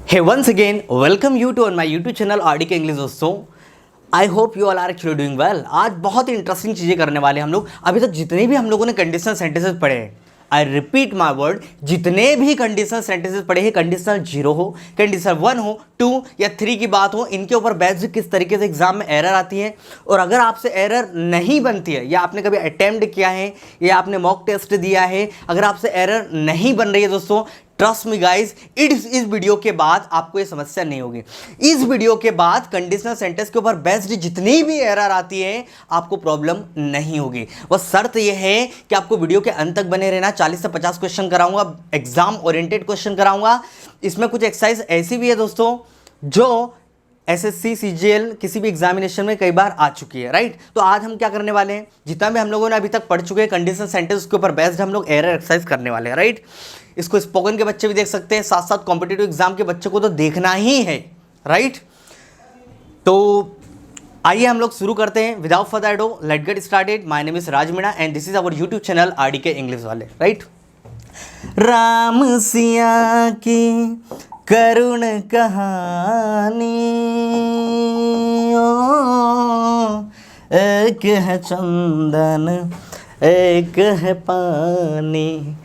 Hey, once again, welcome you to on my YouTube channel RDK English दोस्तों। I hope you all are actually doing well. आज बहुत ही interesting चीज़ें करने वाले हैं हम लोग। अभी तक जितने भी हम लोगों ने कंडीशनल सेंटेंसेस पढ़े हैं, आई रिपीट माई वर्ड, जितने भी कंडीशनल सेंटेंसेस पढ़े हैं, कंडीशनल 0 हो, कंडीशनल 1 हो, 2 या 3 की बात हो, इनके ऊपर बेस्ड किस तरीके से एग्जाम में एरर आती है, और अगर आपसे एरर नहीं बनती है या आपने कभी अटेम्प्ट किया है या आपने मॉक टेस्ट दिया है, अगर आपसे एरर नहीं बन रही है दोस्तों, ट्रस्ट मी गाइज, इस वीडियो के बाद आपको ये समस्या नहीं होगी। इस वीडियो के बाद कंडीशनल सेंटेंस के ऊपर बेस्ड जितनी भी एरर आती है आपको प्रॉब्लम नहीं होगी। बस शर्त ये है कि आपको वीडियो के अंत तक बने रहना। 40 से 50 क्वेश्चन कराऊंगा, एग्जाम ओरिएंटेड क्वेश्चन कराऊंगा। इसमें कुछ एक्सरसाइज ऐसी भी है दोस्तों जो एसएससी सीजीएल किसी भी एग्जामिनेशन में कई बार आ चुकी है, राइट। तो आज हम क्या करने वाले हैं, जितना भी हम लोगों ने अभी तक पढ़ चुके हैं कंडीशनल सेंटेंस के ऊपर बेस्ड हम लोग एरर एक्सरसाइज करने वाले हैं, राइट। इसको स्पोकन के बच्चे भी देख सकते हैं, साथ साथ कॉम्पिटिटिव एग्जाम के बच्चों को तो देखना ही है, राइट। तो आइए हम लोग शुरू करते हैं without further ado. Let's get started. My name is Raj Meena and this is our YouTube channel RDK English वाले, राइट। राम सिया की करुण कहानी, एक है चंदन एक है पानी।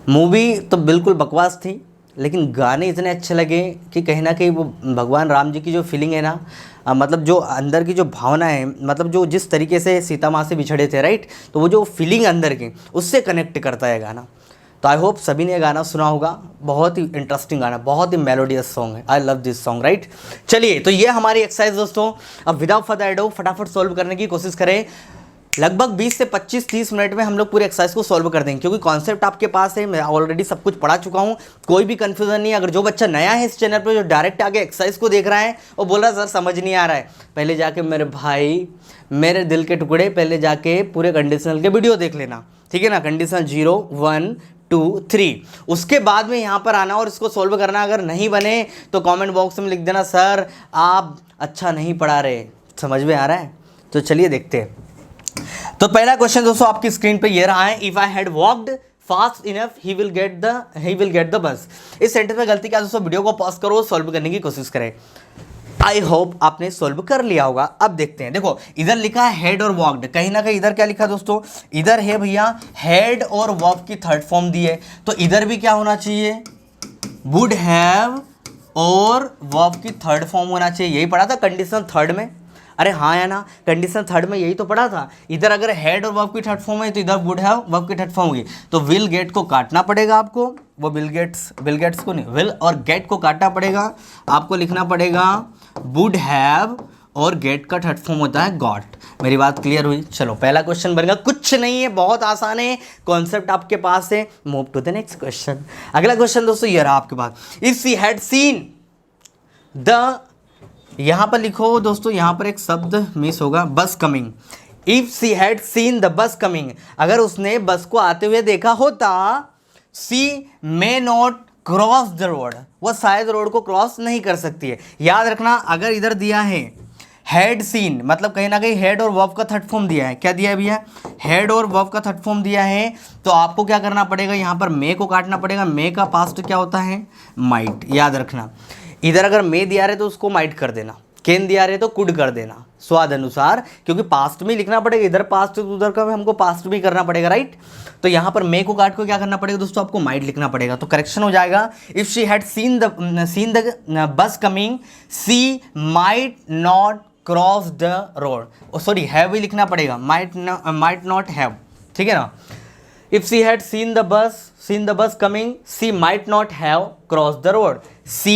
मूवी तो बिल्कुल बकवास थी, लेकिन गाने इतने अच्छे लगे कि कहीं ना कहीं वो भगवान राम जी की जो फीलिंग है ना, मतलब जो अंदर की जो भावना है, मतलब जो जिस तरीके से सीता माँ से बिछड़े थे, राइट, तो वो जो फीलिंग अंदर की उससे कनेक्ट करता है गाना। तो आई होप सभी ने गाना सुना होगा। बहुत ही इंटरेस्टिंग गाना, बहुत ही मेलोडियस सॉन्ग है। I love this song, right. चलिए, तो ये हमारी एक्सरसाइज दोस्तों। अब विदाउट फर्दर अडू फटाफट सॉल्व करने की कोशिश करें। लगभग 20 से 25-30 मिनट में हम लोग पूरे एक्सरसाइज को सॉल्व कर देंगे, क्योंकि कॉन्सेप्ट आपके पास है, मैं ऑलरेडी सब कुछ पढ़ा चुका हूँ, कोई भी कंफ्यूजन नहीं है। अगर जो बच्चा नया है इस चैनल पर, जो डायरेक्ट आगे एक्सरसाइज को देख रहा है और बोल रहा है सर समझ नहीं आ रहा है, पहले जाके मेरे भाई, मेरे दिल के टुकड़े, पहले जाके पूरे कंडीशनल के वीडियो देख लेना, ठीक है ना। कंडीशनल 0, 1, 2, 3, उसके बाद में यहाँ पर आना और इसको सॉल्व करना। अगर नहीं बने तो कमेंट बॉक्स में लिख देना सर आप अच्छा नहीं पढ़ा रहे। समझ में आ रहा है? तो चलिए देखते हैं। तो पहला क्वेश्चन दोस्तों आपकी स्क्रीन पे ये रहा है, if I had walked fast enough he will get the bus. इस सेंटेंस में गलती क्या दोस्तों, वीडियो को पॉज करो, सॉल्व करने की कोशिश करें। आई होप आपने सॉल्व कर लिया होगा। अब देखते हैं। देखो इधर लिखा है हेड और वॉक्ड, कहीं ना कहीं इधर क्या लिखा दोस्तों, इधर है भैया हेड और वॉक की थर्ड फॉर्म दी है, तो इधर भी क्या होना चाहिए, वुड हैव और वॉक की थर्ड फॉर्म होना चाहिए। यही पढ़ा था कंडीशनल थर्ड में। अरे हाँ या ना, कंडीशन थर्ड में यही तो पढ़ा था। इधर अगर हेड और वर्ब की थर्ड फॉर्म है तो इधर वुड हैव वर्ब की थर्ड फॉर्म होगी, तो विल गेट को काटना पड़ेगा आपको। वो विल गेट्स को नहीं, विल और गेट को काटना पड़ेगा। आपको लिखना पड़ेगा वुड हैव और गेट का थर्ड फॉर्म होता है गॉट। मेरी बात क्लियर हुई? चलो पहला क्वेश्चन बनेगा, कुछ नहीं है, बहुत आसान है, कॉन्सेप्ट आपके पास है। Move to the next question. अगला क्वेश्चन दोस्तों ये रहा आपके पास, if she had seen the, यहां पर लिखो दोस्तों, यहां पर एक शब्द मिस होगा, bus coming. If she had seen the bus coming, अगर उसने बस को आते हुए देखा होता, she may not cross the road, वह शायद रोड को क्रॉस नहीं कर सकती है। याद रखना, अगर इधर दिया है हैड सीन, मतलब कहीं ना कहीं हेड और वर्ब का थर्ड फॉर्म दिया है। क्या दिया है भैया, हेड और वर्ब का थर्ड फॉर्म दिया है, तो आपको क्या करना पड़ेगा, यहां पर मे को काटना पड़ेगा। मे का पास्ट क्या होता है, माइट। याद रखना, इधर अगर मे दिया रहे तो उसको माइट कर देना, केन दिया रहे तो कुड कर देना, स्वाद अनुसार, क्योंकि पास्ट में लिखना पड़ेगा। इधर पास्ट तो उधर का हमको पास्ट भी करना पड़ेगा, राइट। तो यहाँ पर मे को काट को क्या करना पड़ेगा दोस्तों, आपको माइट लिखना पड़ेगा। तो करेक्शन हो जाएगा, if she had seen the bus coming she might not cross the road. Sorry, have भी लिखना पड़ेगा, माइट नॉट हैव, ठीक है ना। If she had seen the bus coming, she might not have crossed the road. She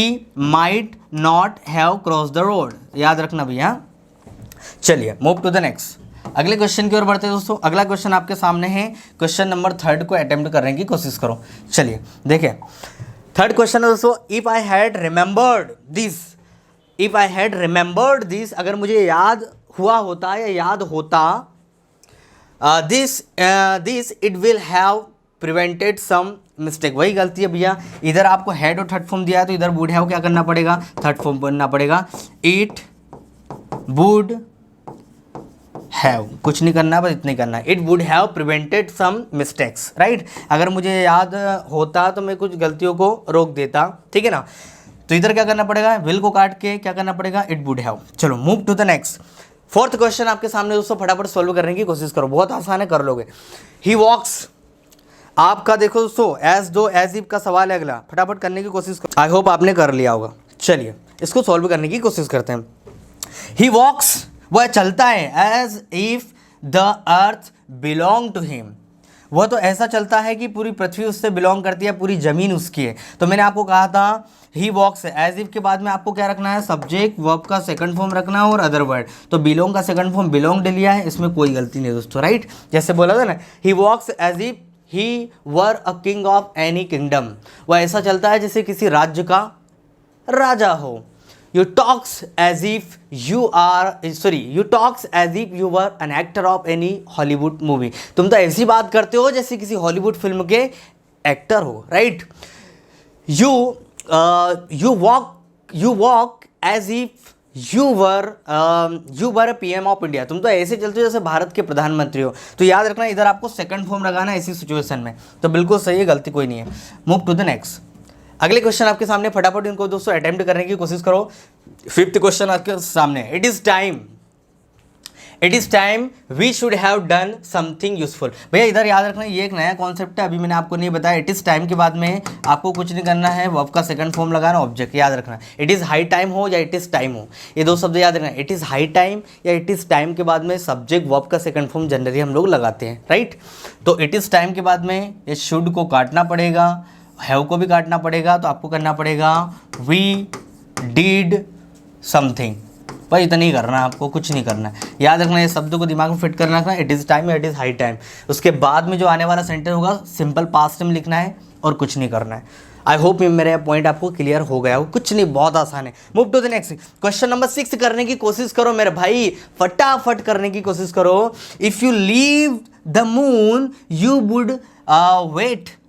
might not have crossed the road. याद रखना भैया। चलिए मूव टू द नेक्स्ट, अगले क्वेश्चन की ओर बढ़ते हैं दोस्तों। अगला क्वेश्चन आपके सामने है, क्वेश्चन नंबर 3 को अटेम्प्ट करने की कोशिश करो। चलिए देखिए, थर्ड क्वेश्चन है दोस्तों, if I had remembered this, अगर मुझे याद हुआ होता या याद होता, this it will have prevented some mistake. वही गलती है भैया, इधर आपको हेड और थर्ड फॉर्म दिया है तो इधर वुड हैव क्या करना पड़ेगा, थर्ड फॉर्म बनना पड़ेगा, इट वुड हैव। कुछ नहीं करना, बस इतना ही करना, it would have prevented some mistakes, right. अगर मुझे याद होता तो मैं कुछ गलतियों को रोक देता, ठीक है ना। तो इधर क्या करना पड़ेगा, विल को काट के क्या करना पड़ेगा, इट वुड हैव। चलो move to the next. Fourth question आपके सामने दोस्तों, फटाफट सॉल्व करने की कोशिश करो, बहुत आसान है, कर लोगे। ही वॉक्स, आपका देखो दोस्तों एज दो एज इफ का सवाल है अगला, फटाफट करने की कोशिश करो। आई होप आपने कर लिया होगा। चलिए इसको सॉल्व करने की कोशिश करते हैं। ही वॉक्स, वह चलता है, as if the earth belong to him, वह तो ऐसा चलता है कि पूरी पृथ्वी उससे बिलोंग करती है, पूरी जमीन उसकी है। तो मैंने आपको कहा था ही वॉक्स एज इफ के बाद में आपको क्या रखना है, सब्जेक्ट वर्ब का सेकंड फॉर्म रखना है और अदर वर्ड। तो बिलोंग का सेकंड फॉर्म बिलोंग लिया है, इसमें कोई गलती नहीं दोस्तों, राइट। जैसे बोला था ना, he walks as if he were a king of any kingdom, वह ऐसा चलता है जैसे किसी राज्य का राजा हो। You talks as if you talks as if you were an actor of any Hollywood movie, तुम तो ऐसी बात करते हो जैसे किसी हॉलीवुड फिल्म के एक्टर हो, right. You walk as if you were a PM of India, तुम तो ऐसे चलते हो जैसे भारत के प्रधानमंत्री हो। तो याद रखना इधर आपको सेकंड फॉर्म लगाना है ऐसी सिचुएशन में, तो बिल्कुल सही है, गलती कोई नहीं है। Move to the next. अगले क्वेश्चन आपके सामने, फटाफट इनको दोस्तों अटेम्प्ट करने की कोशिश करो। फिफ्थ क्वेश्चन आपके सामने, it is time we should have done something useful. भैया इधर याद रखना ये एक नया कॉन्सेप्ट है, अभी मैंने आपको नहीं बताया। इट इज टाइम के बाद में आपको कुछ नहीं करना है, वर्ब का सेकंड फॉर्म लगाना, ऑब्जेक्ट याद रखना। इट इज हाई टाइम हो या इट इज टाइम हो, ये दो शब्द याद रखना। इट इज हाई टाइम या इट इज टाइम के बाद में सब्जेक्ट वर्ब का सेकंड फॉर्म जनरली हम लोग लगाते हैं, राइट। तो इट इज टाइम के बाद में ये शुड को काटना पड़ेगा, हैव को भी काटना पड़ेगा, तो आपको करना पड़ेगा वी डिड समथिंग। भाई इतना ही करना है आपको, कुछ नहीं करना है। याद रखना ये शब्द को दिमाग में फिट करना है, इट इज़ टाइम या इट इज़ हाई टाइम। उसके बाद में जो आने वाला सेंटेंस होगा सिंपल पास्ट में लिखना है और कुछ नहीं करना है। आई होप मेरा पॉइंट आपको क्लियर हो गया हो, कुछ नहीं, बहुत आसान है। Move to the next question number 6 करने की कोशिश करो मेरे भाई, फटाफट करने की कोशिश करो। If you leave the moon you would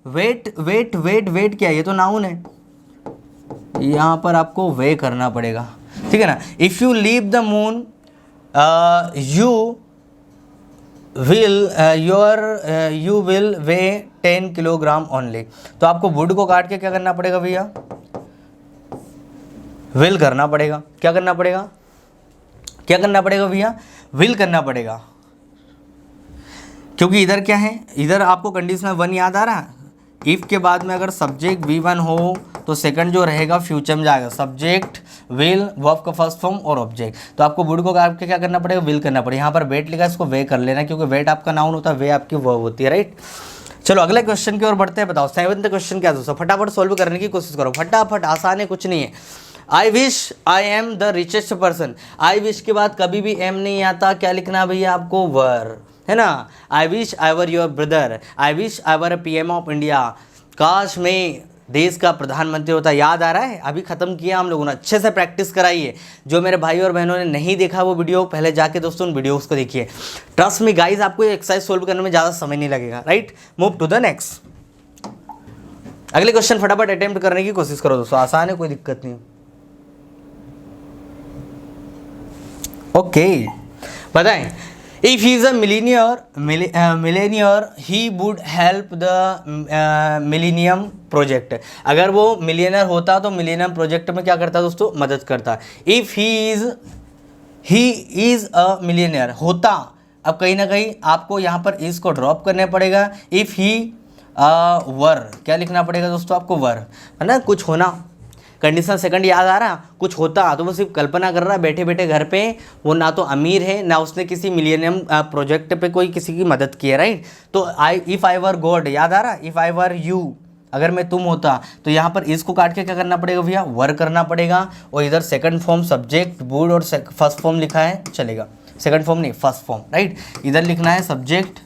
weight क्या है, ये तो नाउन है, यहाँ पर आपको वे करना पड़ेगा, ठीक है ना। If you leave the moon you will way 10 kilogram only. तो आपको वुड को काट के क्या करना पड़ेगा भैया, विल करना पड़ेगा। क्या करना पड़ेगा भैया, विल करना पड़ेगा, क्योंकि इधर क्या है, इधर आपको कंडीशनल 1 याद आ रहा है। इफ़ के बाद में अगर सब्जेक्ट V1 हो तो सेकंड जो रहेगा फ्यूचर में जाएगा, सब्जेक्ट विल वर्ब का फर्स्ट फॉर्म और ऑब्जेक्ट। तो आपको वुड को काट के क्या करना पड़ेगा, विल करना पड़ेगा। यहाँ पर वेट लिखा है, इसको वे कर लेना, क्योंकि वेट आपका नाउन होता है, वे आपकी वर्ब होती है, राइट। चलो अगले क्वेश्चन की ओर बढ़ते हैं। बताओ 7th क्वेश्चन क्या दोस्तों, फटाफट सॉल्व करने की कोशिश करो, फटाफट, आसान है, कुछ नहीं है। I wish I am the richest person. I wish के बाद कभी भी एम नहीं आता, क्या लिखना भैया आपको, वर, है ना। I wish I were your brother, I wish I were PM of India, काश मैं देश का प्रधानमंत्री होता। याद आ रहा है, अभी ख़त्म किया हम लोगों ने, अच्छे से प्रैक्टिस कराइए। जो मेरे भाई और बहनों ने नहीं देखा वो वीडियो, पहले जाके दोस्तों उन वीडियोस को देखिए। ट्रस्ट मी गाइस, आपको ये एक्सरसाइज सोल्व करने में ज़्यादा समय नहीं लगेगा, right. Move to the next. अगले क्वेश्चन फटाफट अटेम्प्ट करने की कोशिश करो दोस्तों, आसान है, कोई दिक्कत नहीं। ओके बताएं, if he is a millionaire he would help the millennium project. अगर वो मिलियनर होता तो मिलेनियम प्रोजेक्ट में क्या करता दोस्तों, मदद करता। If he is a millionaire होता, अब कहीं ना कहीं आपको यहाँ पर इज को ड्रॉप करना पड़ेगा। इफ ही वर, क्या लिखना पड़ेगा दोस्तों आपको, वर, है ना, कुछ होना। कंडीशन सेकंड याद आ रहा, कुछ होता, तो वो सिर्फ कल्पना कर रहा बैठे बैठे घर पे। वो ना तो अमीर है, ना उसने किसी मिलियनियम प्रोजेक्ट पे कोई किसी की मदद की है, राइट। तो इफ़ आई वर गॉड, याद आ रहा, इफ़ आई वर यू, अगर मैं तुम होता, तो यहाँ पर इसको काट के क्या करना पड़ेगा भैया, वर करना पड़ेगा। और इधर सेकंड फॉर्म सब्जेक्ट वुड और फर्स्ट फॉर्म लिखा है, चलेगा, सेकंड फॉर्म नहीं फर्स्ट फॉर्म, राइट। इधर लिखना है सब्जेक्ट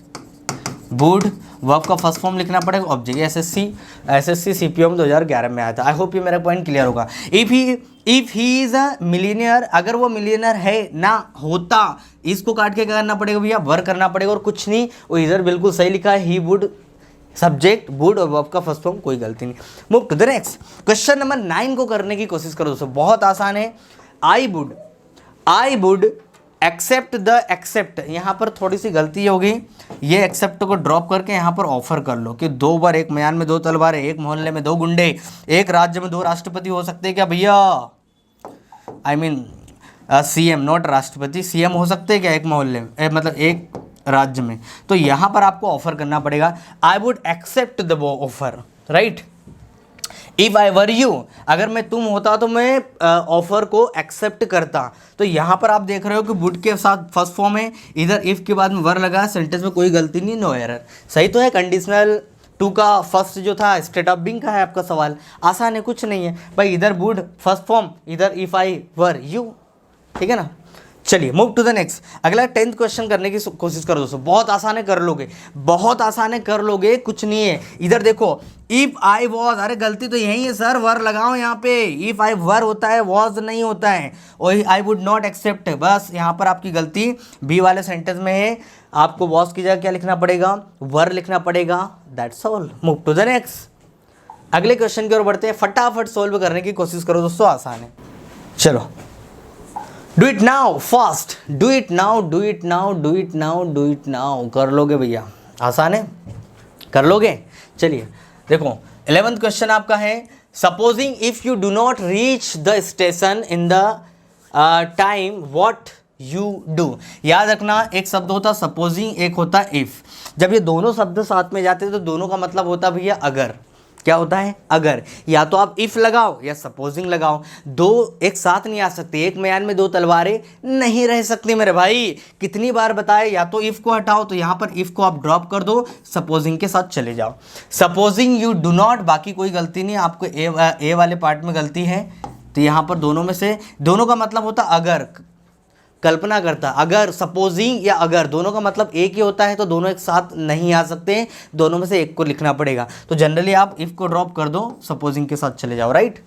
वुड, वर्ब का फर्स्ट फॉर्म लिखना पड़ेगा, ऑब्जेक्ट। एसएससी CPO में 2011 में आया था। आई होप ये मेरा पॉइंट क्लियर होगा। If he is a millionaire, अगर वो मिलियनर है ना होता, इसको काट के क्या करना पड़ेगा भैया, वर्क करना पड़ेगा और कुछ नहीं। और इधर बिल्कुल सही लिखा है, ही वुड, सब्जेक्ट वुड और वर्ब का फर्स्ट फॉर्म, कोई गलती नहीं। Move to the next question number 9 को करने की कोशिश करो दोस्तों, बहुत आसान है। I would accept the accept, यहाँ पर थोड़ी सी गलती होगी, ये एक्सेप्ट को ड्रॉप करके यहाँ पर ऑफर कर लो कि 2 बार एक म्यान में 2 तलवारें, एक मोहल्ले में 2 गुंडे, एक राज्य में 2 राष्ट्रपति हो सकते हैं क्या भैया? आई मीन सीएम, नॉट राष्ट्रपति, सीएम हो सकते हैं क्या एक मोहल्ले में, मतलब एक राज्य में? तो यहाँ पर आपको ऑफर करना पड़ेगा, I would accept the offer, right. If I were you, अगर मैं तुम होता तो मैं ऑफर को एक्सेप्ट करता। तो यहाँ पर आप देख रहे हो कि वुड के साथ फर्स्ट फॉर्म है, इधर इफ के बाद में वर लगा, सेंटेंस में कोई गलती नहीं, नो एरर, सही तो है। कंडीशनल टू का फर्स्ट जो था स्टेट ऑफ बीइंग का है आपका सवाल, आसान है, कुछ नहीं है भाई। इधर वुड फर्स्ट फॉर्म, इधर इफ आई वर यू, ठीक है ना। चलिए मूव टू द नेक्स्ट। अगला 10th क्वेश्चन करने की कोशिश करो दोस्तों, बहुत आसान है, कर लोगे, बहुत आसान है, कर लोगे, कुछ नहीं है। इधर देखो, इफ आई वॉज, अरे गलती तो यही है सर, वर लगाओ यहाँ पे, इफ आई वर होता है, वॉज नहीं होता है, और आई वुड नॉट एक्सेप्ट, बस यहाँ पर आपकी गलती बी वाले सेंटेंस में है, आपको वॉज की जगह क्या लिखना पड़ेगा, वर लिखना पड़ेगा, that's all. Move to the next. अगले क्वेश्चन की ओर बढ़ते हैं, फटाफट सोल्व करने की कोशिश करो दोस्तों, आसान है। चलो, do it now, fast, do it now, do it now, do it now, do it now, कर लोगे भैया, आसान है, कर लोगे। चलिए देखो, 11th क्वेश्चन आपका है, supposing if you do not reach the station in the time what you do. याद रखना, एक शब्द होता सपोजिंग, एक होता इफ। जब ये दोनों शब्द साथ में जाते हैं तो दोनों का मतलब होता भैया अगर। क्या होता है, अगर। या तो आप इफ लगाओ या सपोजिंग लगाओ, दो एक साथ नहीं आ सकते, एक म्यान में 2 तलवारें नहीं रह सकती मेरे भाई। कितनी बार बताए, या तो इफ को हटाओ, तो यहाँ पर इफ को आप ड्रॉप कर दो, सपोजिंग के साथ चले जाओ। सपोजिंग यू डू नॉट, बाकी कोई गलती नहीं, आपको ए वाले पार्ट में गलती है, तो यहाँ पर दोनों में से, दोनों का मतलब होता अगर, कल्पना करता, अगर, सपोजिंग या अगर, दोनों का मतलब एक ही होता है, तो दोनों एक साथ नहीं आ सकते, दोनों में से एक को लिखना पड़ेगा। तो जनरली आप इफ को ड्रॉप कर दो, सपोजिंग के साथ चले जाओ, राइट।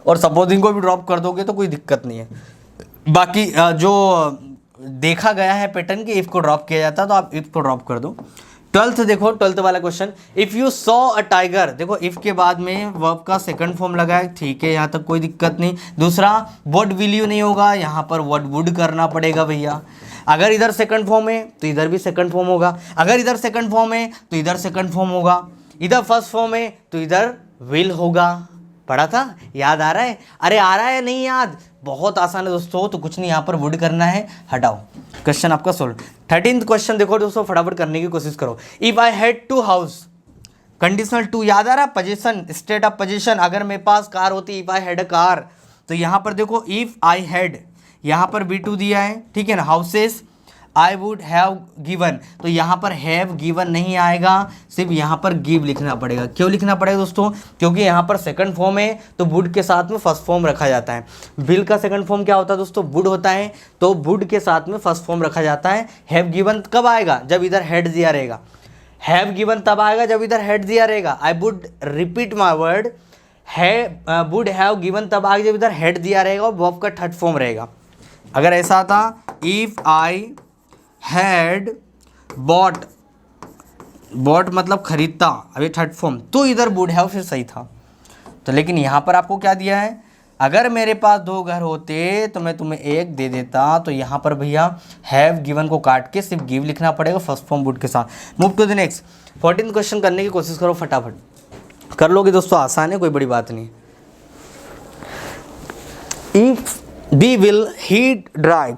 और सपोजिंग को भी ड्रॉप कर दोगे तो कोई दिक्कत नहीं है। बाकी जो देखा गया है पैटर्न कि इफ को ड्रॉप किया जाता है, तो आप इफ को ड्रॉप कर दो। 12th देखो, 12th वाला question, if you saw a tiger, देखो इफ के बाद में वर्ब का सेकंड फॉर्म लगा है, ठीक है, यहाँ तक कोई दिक्कत नहीं। दूसरा, व्हाट विल यू नहीं होगा, यहाँ पर व्हाट वुड करना पड़ेगा भैया। अगर इधर सेकंड फॉर्म है तो इधर भी सेकंड फॉर्म होगा, अगर इधर सेकंड फॉर्म है तो इधर सेकंड फॉर्म होगा, इधर फर्स्ट फॉर्म है तो इधर विल होगा। पढ़ा था, याद आ रहा है? अरे आ रहा है नहीं याद, बहुत आसान है दोस्तों, तो कुछ नहीं, यहाँ पर वुड करना है, हटाओ, क्वेश्चन आपका सोल्व। 13th क्वेश्चन देखो दोस्तों, फटाफट करने की कोशिश करो। If I had to house, conditional two याद आ रहा है, पोजीशन, स्टेट ऑफ पोजीशन, अगर मेरे पास कार होती, if I had a car, तो यहाँ पर देखो इफ आई हैड, यहाँ पर B2 दिया है, ठीक है ना, houses, I would have given, तो यहाँ पर हैव गिवन नहीं आएगा, सिर्फ यहाँ पर गिव लिखना पड़ेगा। क्यों लिखना पड़ेगा दोस्तों? क्योंकि यहाँ पर सेकंड फॉर्म है, तो वुड के साथ में फर्स्ट फॉर्म रखा जाता है। विल का सेकंड फॉर्म क्या होता है दोस्तों? वुड होता है, तो वुड के साथ में फर्स्ट फॉर्म रखा जाता है। हैव गिवन कब आएगा? जब इधर हेड दिया रहेगा। हैव गिवन तब आएगा जब इधर हेड दिया रहेगा। I would repeat my word, है वुड हैव गिवन तब आएगा जब इधर हेड दिया रहेगा और वर्ब का थर्ड फॉर्म रहेगा। अगर ऐसा था, if I had bought, bought मतलब खरीदता, अभी थर्ड फॉर्म, तो इधर वुड हैव फिर सही था। तो लेकिन यहाँ पर आपको क्या दिया है? अगर मेरे पास 2 घर होते तो मैं तुम्हें 1 दे देता, तो यहाँ पर भैया हैव गिवन को काट के सिर्फ गिव लिखना पड़ेगा फर्स्ट फॉर्म वुड के साथ। Move to the next. 14th question करने की कोशिश करो, फटाफट कर लोगे दोस्तों, आसान है, कोई बड़ी बात नहीं। If be will heat dry,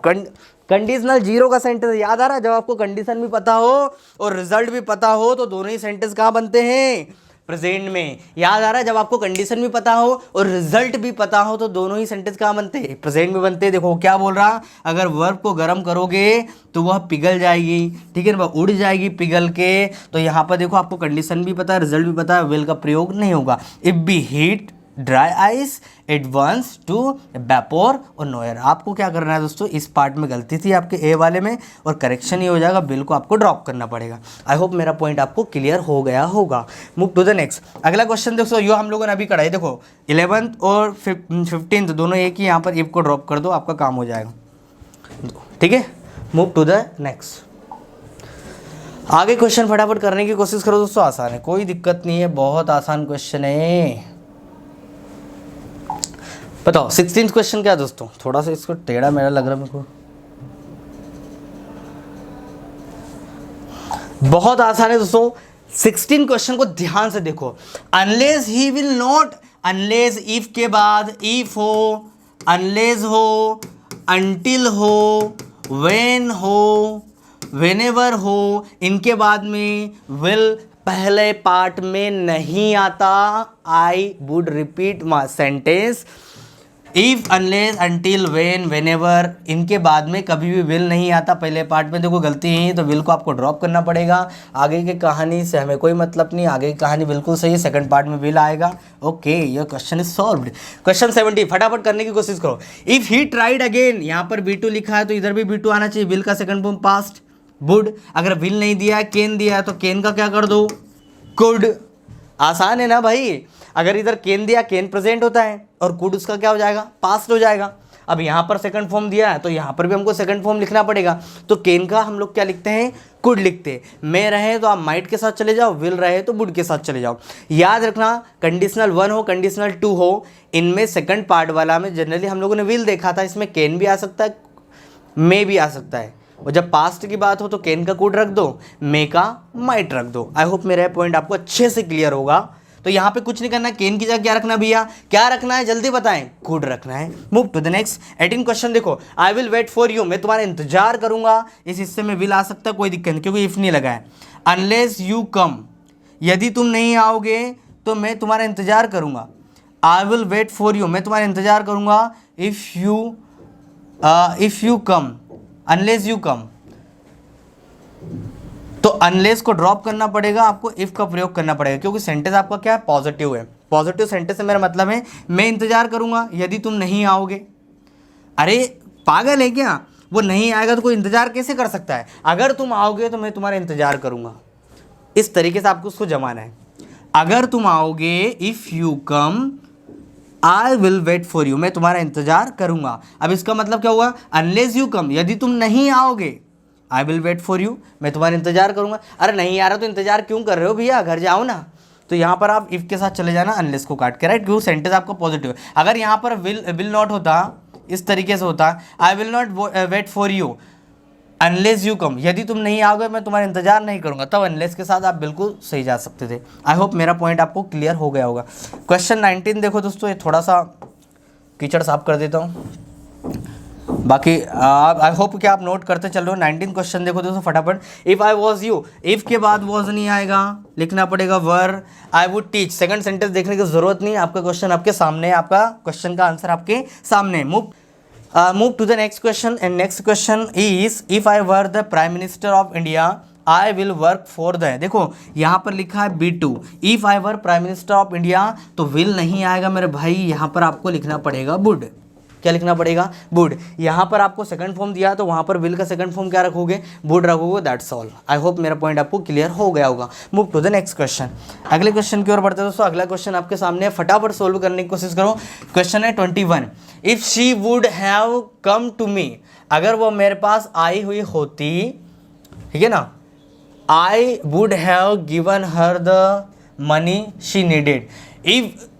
conditional 0 का सेंटेंस याद आ रहा है? जब आपको कंडीशन भी पता हो और रिजल्ट भी पता हो तो दोनों ही सेंटेंस कहाँ बनते हैं? प्रेजेंट में। याद आ रहा है? जब आपको कंडीशन भी पता हो और रिजल्ट भी पता हो तो दोनों ही सेंटेंस कहाँ बनते हैं? प्रेजेंट में बनते हैं। देखो क्या बोल रहा, अगर वर्ब को गर्म करोगे तो वह पिघल जाएगी, ठीक है ना, वह उड़ जाएगी पिघल के। तो यहाँ पर देखो आपको कंडीशन भी पता है, रिजल्ट भी पता है, विल का प्रयोग नहीं होगा। If be heat dry ice it wants to vapour और नोयर। आपको क्या करना है दोस्तों? इस पार्ट में गलती थी आपके ए वाले में और करेक्शन ही हो जाएगा, बिल को आपको ड्रॉप करना पड़ेगा। आई होप मेरा पॉइंट आपको क्लियर हो गया होगा। Move to the next. अगला क्वेश्चन दोस्तों, यो हम लोगों ने अभी करा है, देखो 11th और 15th दोनों एक ही, यहाँ पर इफ को ड्रॉप कर दो, आपका काम हो जाएगा, ठीक है। Move to the next. आगे क्वेश्चन फटाफट करने की कोशिश करो दोस्तों, आसान है, कोई दिक्कत नहीं है, बहुत आसान क्वेश्चन है। बताओ 16th क्वेश्चन क्या है दोस्तों? थोड़ा सा इसको टेढ़ा मेरा लग रहा है मेरे को, बहुत आसान है दोस्तों। 16 क्वेश्चन को ध्यान से देखो। Unless he will not, unless if के बाद इफ हो, अनलेस हो, अंटिल हो, व्हेन हो, व्हेनेवर हो, इनके बाद में विल पहले पार्ट में नहीं आता। I would repeat my sentence. If, unless, until, when, whenever, इनके बाद में कभी भी विल नहीं आता पहले पार्ट में। देखो गलती है तो विल को आपको ड्रॉप करना पड़ेगा। आगे की कहानी से हमें कोई मतलब नहीं, आगे की कहानी बिल्कुल सही है, सेकंड पार्ट में विल आएगा। Okay, your question is solved. Question 70 फटाफट करने की कोशिश करो। इफ ही ट्राइड अगेन, यहाँ पर B2 लिखा है तो इधर भी B2 आना चाहिए। विल का सेकंड फॉर्म पास्ट वुड। अगर विल नहीं दिया है, केन दिया है तो केन का क्या कर दो, कुड। आसान है ना भाई। अगर इधर केन दिया, केन प्रेजेंट होता है और कुड उसका क्या हो जाएगा, पास्ट हो जाएगा। अब यहाँ पर सेकंड फॉर्म दिया है तो यहाँ पर भी हमको सेकंड फॉर्म लिखना पड़ेगा। तो केन का हम लोग क्या लिखते हैं, कुड लिखते हैं। मे रहे तो आप माइट के साथ चले जाओ, विल रहे तो वुड के साथ चले जाओ। याद रखना, कंडीशनल 1 हो, कंडीशनल 2 हो, इनमें सेकंड पार्ट वाला में जनरली हम लोगों ने विल देखा था। इसमें केन भी आ सकता है, मे भी आ सकता है। और जब पास्ट की बात हो तो केन का कुड रख दो, मे का माइट रख दो। आई होप मेरा पॉइंट आपको अच्छे से क्लियर होगा। तो यहाँ पे कुछ नहीं करना, केन की जगह क्या रखना भैया, क्या रखना है जल्दी बताएं, कुड रखना है। Move to the next 18 question देखो। I will wait for you, मैं तुम्हारा इंतजार करूंगा। इस हिस्से में विल आ सकता है, कोई दिक्कत नहीं क्योंकि इफ नहीं लगा है। अनलेस यू कम, यदि तुम नहीं आओगे तो मैं तुम्हारा इंतजार करूंगा। I will wait for you, मैं तुम्हारा इंतजार करूंगा। If you come, unless you come, तो अनलेस को ड्रॉप करना पड़ेगा, आपको इफ का प्रयोग करना पड़ेगा क्योंकि सेंटेंस आपका क्या है, पॉजिटिव है। पॉजिटिव सेंटेंस से मेरा मतलब है मैं इंतजार करूंगा यदि तुम नहीं आओगे। अरे पागल है क्या, वो नहीं आएगा तो कोई इंतजार कैसे कर सकता है। अगर तुम आओगे तो मैं तुम्हारा इंतजार करूंगा। इस तरीके से आपको उसको जमाना है। अगर तुम आओगे, if you come I will wait for you, मैं तुम्हारा इंतजार करूंगा। अब इसका मतलब क्या हुआ, अनलेस यू कम, यदि तुम नहीं आओगे, I will wait for you, मैं तुम्हारा इंतजार करूंगा। अरे नहीं आ रहा तो इंतजार क्यों कर रहे हो भैया, घर जाओ ना। तो यहाँ पर आप इफ के साथ चले जाना, अनलेस को काट के, राइट, क्योंकि सेंटेंस आपका पॉजिटिव है। अगर यहाँ पर विल नॉट होता, इस तरीके से होता, I will not wait for you unless you come, यदि तुम नहीं आओगे मैं तुम्हारा इंतजार नहीं करूंगा, तब अनलेस के साथ आप बिल्कुल सही जा सकते थे। आई होप मेरा पॉइंट आपको क्लियर हो गया होगा। क्वेश्चन 19 देखो दोस्तों, ये थोड़ा सा कीचड़ साफ कर देता हूँ, बाकी आई होप कि आप नोट करते चल रहे हो। 19 क्वेश्चन देखो दोस्तों फटाफट। If I was you, if के बाद वॉज नहीं आएगा, लिखना पड़ेगा were. I would teach, second sentence देखने की जरूरत नहीं, आपका क्वेश्चन आपके सामने है, आपका क्वेश्चन का आंसर आपके सामने है। Move to the next question, and next question is if I were the prime minister of India I will work for the, देखो यहाँ पर लिखा है B2, if I were prime minister of India, तो will नहीं आएगा मेरे भाई, यहाँ पर आपको लिखना पड़ेगा वुड। क्या लिखना पड़ेगा, वुड। यहाँ पर आपको सेकंड फॉर्म दिया तो वहाँ पर विल का सेकंड फॉर्म क्या रखोगे, वुड रखोगे, दैट्स ऑल। आई होप मेरा पॉइंट आपको क्लियर हो गया होगा। Move to the next question, अगले क्वेश्चन की ओर बढ़ते हैं दोस्तों। अगला क्वेश्चन आपके सामने है, फटाफट सोल्व करने की कोशिश करो। क्वेश्चन है 21, if she would have come to me, अगर वो मेरे पास आई हुई होती, ठीक है ना, I would have given her the money she needed.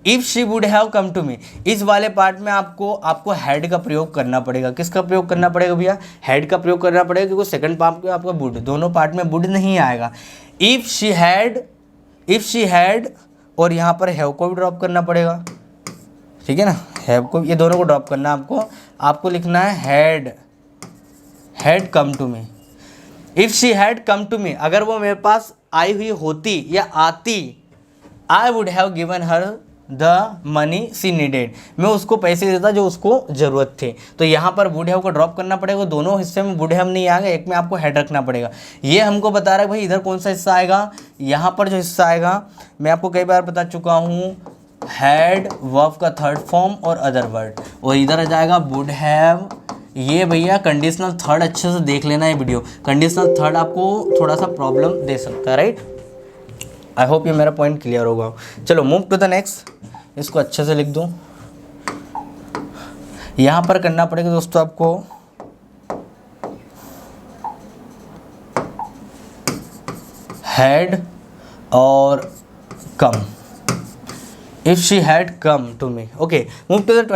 If she would have come to me, इस वाले पार्ट में आपको हैड का प्रयोग करना पड़ेगा। किसका प्रयोग करना पड़ेगा भैया, हैड का प्रयोग करना पड़ेगा, क्योंकि सेकंड पार्ट में आपका वुड, दोनों पार्ट में वुड नहीं आएगा। इफ शी हैड और यहाँ पर हैव को भी ड्रॉप करना पड़ेगा, ठीक है ना, हैव को, ये दोनों को ड्रॉप करना है आपको लिखना है had come to me. If she had come to me, अगर वो मेरे पास आई हुई होती या आती, I would have given her the money she needed, मैं उसको पैसे देता जो उसको ज़रूरत थे। तो यहाँ पर वुड हैव को ड्रॉप करना पड़ेगा, दोनों हिस्से में वुड हैव नहीं आएगा, एक में आपको हैड रखना पड़ेगा। ये हमको बता रहा है भाई इधर कौन सा हिस्सा आएगा, यहाँ पर जो हिस्सा आएगा मैं आपको कई बार बता चुका हूँ, हैड वर्ब का थर्ड फॉर्म और अदर वर्ड, और इधर आ जाएगा वुड हैव। ये भैया कंडीशनल थर्ड अच्छे से देख लेना है वीडियो, कंडीशनल थर्ड आपको थोड़ा सा प्रॉब्लम दे सकता है, राइट। आई होप ये मेरा पॉइंट क्लियर होगा। चलो मूव टू द नेक्स्ट, इसको अच्छे से लिख दूँ। यहाँ पर करना पड़ेगा दोस्तों आपको हैड और come, if she had come to me. Okay, move to the